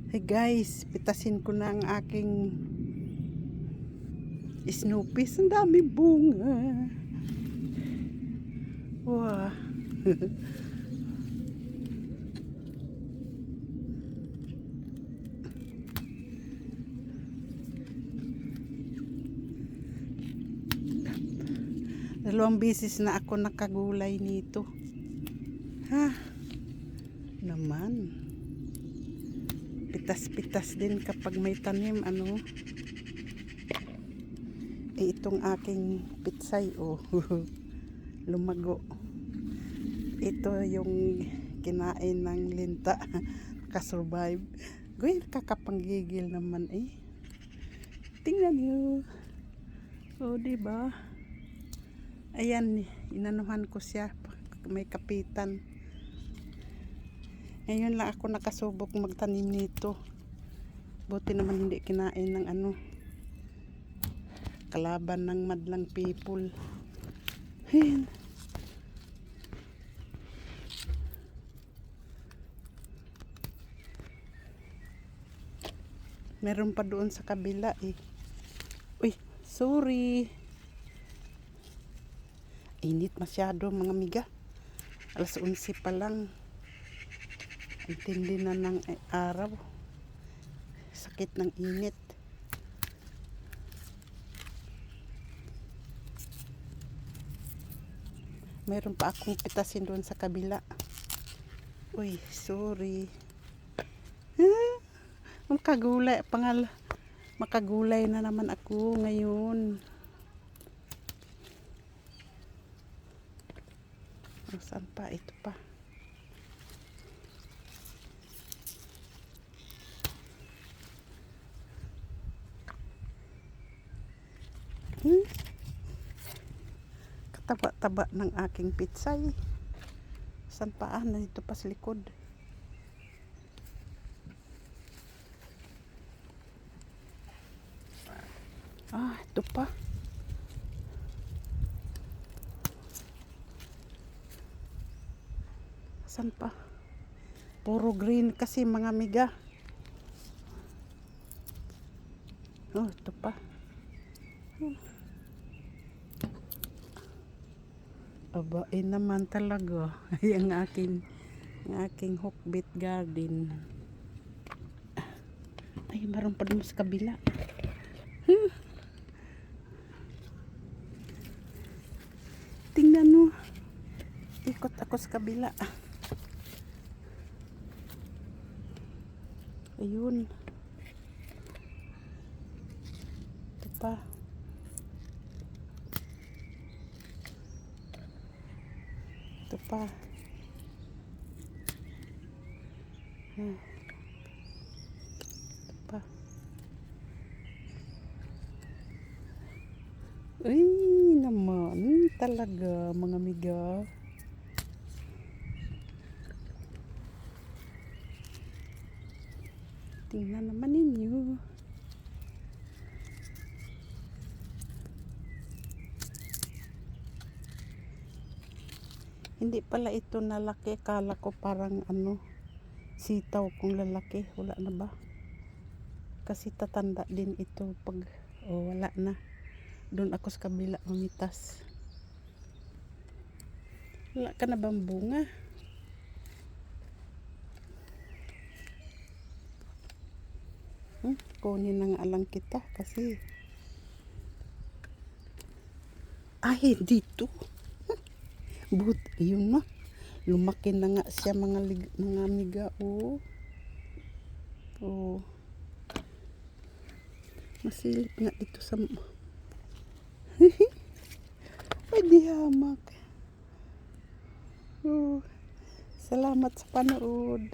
Hey guys, pitasin ko na ang aking Snoopy. Ang dami bunga. Wow. Dalawang beses na ako nakagulay nito. Ha? Naman. Pitas-pitas din kapag may tanim, ano. Itong aking pitsay, oh. Lumago. Ito yung kinain ng linta. Nakasurvive. Guy, kakapanggigil naman eh. Tingnan niyo. Oh, diba? Ayan, inanuhan ko siya. May kapitan. Ngayon lang ako nakasubok magtanim nito. Buti naman hindi kinain ng ano, kalaban ng madlang people. Ayan. Meron pa doon sa kabila eh. Uy, sorry. Init masyado mga amiga. Alas 11 pa lang. Ang tindi na ng araw. Sakit ng init. Meron pa akong pitasin doon sa kabila. Uy, sorry. Makagulay na naman ako ngayon. Saan pa? Ito pa. Kataba-taba ng aking pitsay. Saan pa? Nandito pa sa likod. Ito pa. Saan pa? Puro green kasi mga amiga. Oh, ito pa. Abain naman talaga. Ang aking hawkbit garden. Ay, meron pa dun sa kabila. Tingnan mo. Ikot ako sa kabila. Ayun. Ito pa. Ito pa. Ito pa. Ay, naman talaga mga amiga. Tingnan naman ninyo. Hindi pala ito nalaki. Kala ko parang ano, sitaw kung lalaki. Wala na ba? Kasi tatanda din ito pag wala na. Doon ako sa kabila mamitas. Wala ka na bang bunga? Kunin na nga lang kita kasi dito. But ayun na. Lumaki na nga siya mga amiga. Oh. Masilip nga dito sa ay di hamak. Salamat sa panood.